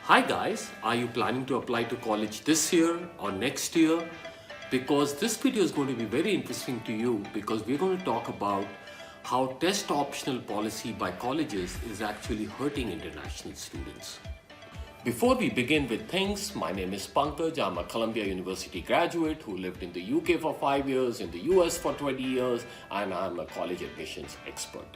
Hi guys, are you planning to apply to college this year or next year? Because this video is going to be very interesting to you because we're going to talk about how test optional policy by colleges is actually hurting international students. Before we begin with things, my name is Pankaj. I'm a Columbia University graduate who lived in the UK for 5 years, in the US for 20 years, and I'm a college admissions expert.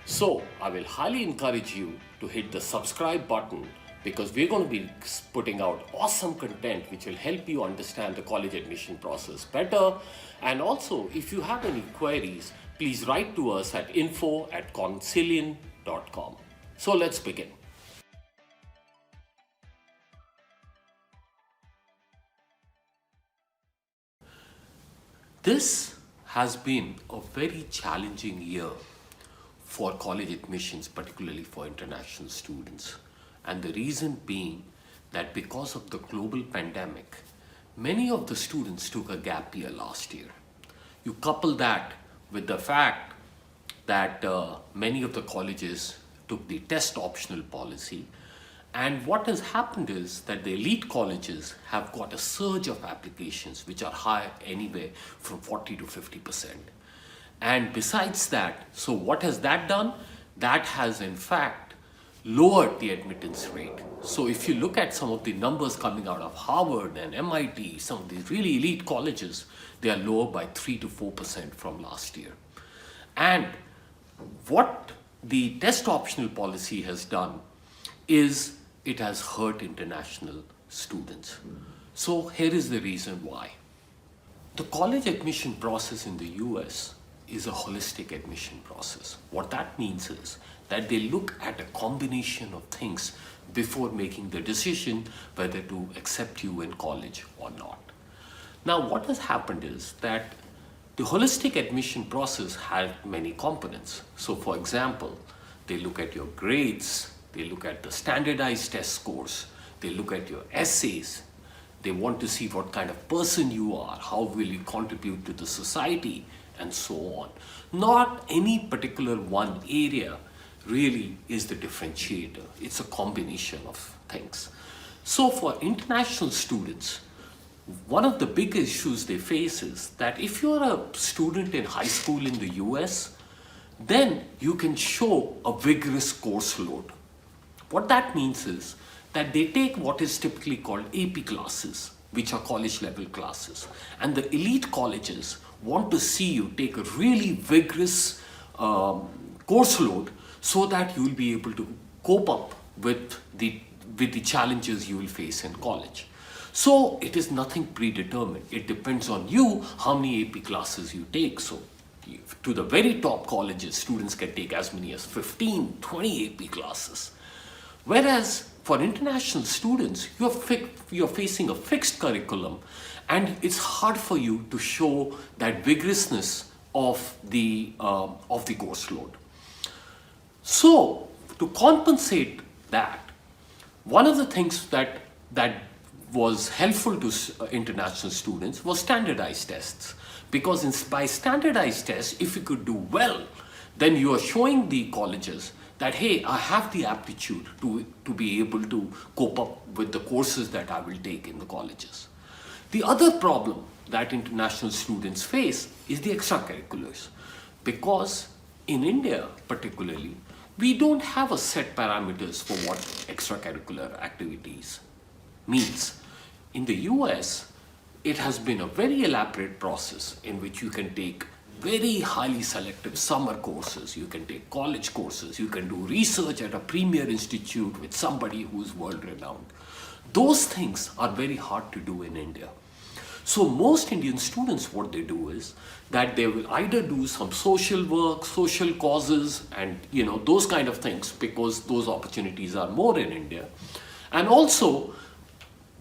So I will highly encourage you to hit the subscribe button because we're going to be putting out awesome content which will help you understand the college admission process better. And also, if you have any queries, please write to us at info@concilian.com. So let's begin. This has been a very challenging year for college admissions, particularly for international students. And the reason being that because of the global pandemic, many of the students took a gap year last year. You couple that with the fact that many of the colleges took the test optional policy. And what has happened is that the elite colleges have got a surge of applications which are high anywhere from 40 to 50%. And besides that, so what has that done? That has in fact lowered the admittance rate. So if you look at some of the numbers coming out of Harvard and MIT, some of these really elite colleges, they are lower by 3 to 4% from last year. And what the test optional policy has done is it has hurt international students. So here is the reason why. The college admission process in the US is a holistic admission process. What that means is that they look at a combination of things before making the decision whether to accept you in college or not. Now, what has happened is that the holistic admission process had many components. So, for example, they look at your grades, they look at the standardized test scores, they look at your essays, they want to see what kind of person you are, how will you contribute to the society, and so on. Not any particular one area really is the differentiator. It's a combination of things. So for international students, one of the big issues they face is that if you're a student in high school in the US, then you can show a vigorous course load. What that means is that they take what is typically called AP classes, which are college level classes. And the elite colleges want to see you take a really vigorous course load so that you will be able to cope up with the challenges you will face in college. So it is nothing predetermined. It depends on you how many AP classes you take. So to the very top colleges, students can take as many as 15, 20 AP classes. Whereas for international students, you're facing a fixed curriculum and it's hard for you to show that vigorousness of the course load. So to compensate that, one of the things that was helpful to international students was standardized tests. Because by standardized tests, if you could do well, then you are showing the colleges that, hey, I have the aptitude to be able to cope up with the courses that I will take in the colleges. The other problem that international students face is the extracurriculars. Because in India particularly, we don't have a set parameters for what extracurricular activities means. In the US, it has been a very elaborate process in which you can take very highly selective summer courses, you can take college courses, you can do research at a premier institute with somebody who's world-renowned. Those things are very hard to do in India. So most Indian students, what they do is that they will either do some social work, social causes, and those kind of things because those opportunities are more in India. And also,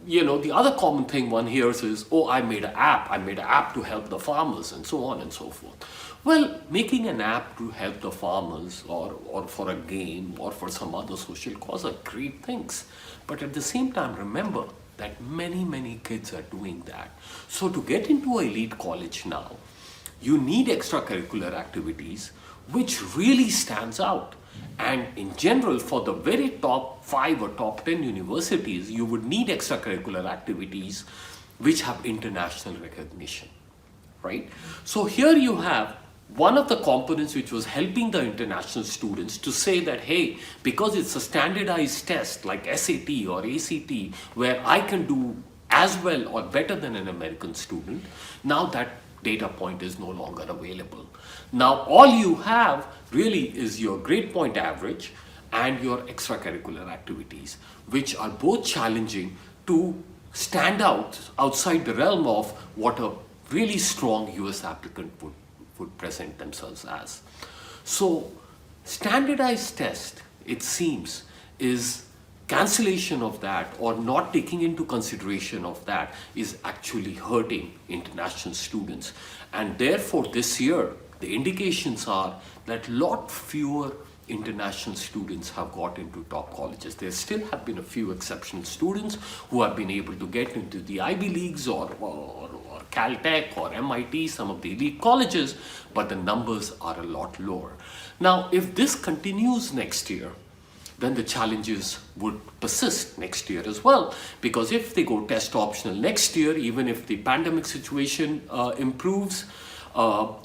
the other common thing one hears is, oh, I made an app to help the farmers and so on and so forth. Well, making an app to help the farmers or for a game or for some other social cause are great things. But at the same time, remember that many kids are doing that. So to get into an elite college now, you need extracurricular activities which really stands out. And in general, for the very top 5 or top 10 universities, you would need extracurricular activities which have international recognition, right? So here you have one of the components which was helping the international students to say that, hey, because it's a standardized test like SAT or ACT, where I can do as well or better than an American student, now that data point is no longer available. Now all you have really is your grade point average and your extracurricular activities, which are both challenging to stand out outside the realm of what a really strong US applicant would present themselves as. So standardized test, it seems, is cancellation of that or not taking into consideration of that is actually hurting international students. And therefore this year, the indications are that lot fewer international students have got into top colleges. There still have been a few exceptional students who have been able to get into the Ivy Leagues or Caltech or MIT, some of the elite colleges, but the numbers are a lot lower. Now, if this continues next year, then the challenges would persist next year as well. Because if they go test optional next year, even if the pandemic situation improves,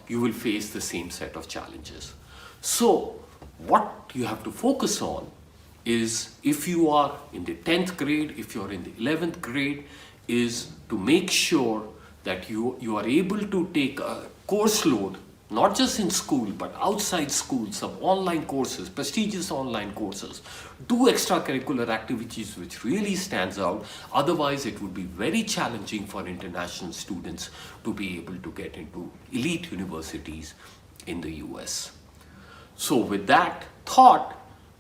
you will face the same set of challenges. So what you have to focus on is, if you are in the 10th grade, if you're in the 11th grade, is to make sure that you are able to take a course load, not just in school, but outside school, some online courses, prestigious online courses. Do extracurricular activities which really stands out. Otherwise, it would be very challenging for international students to be able to get into elite universities in the US. So with that thought,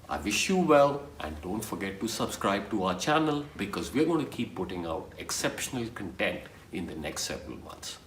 I wish you well, and don't forget to subscribe to our channel, because we're going to keep putting out exceptional content in the next several months.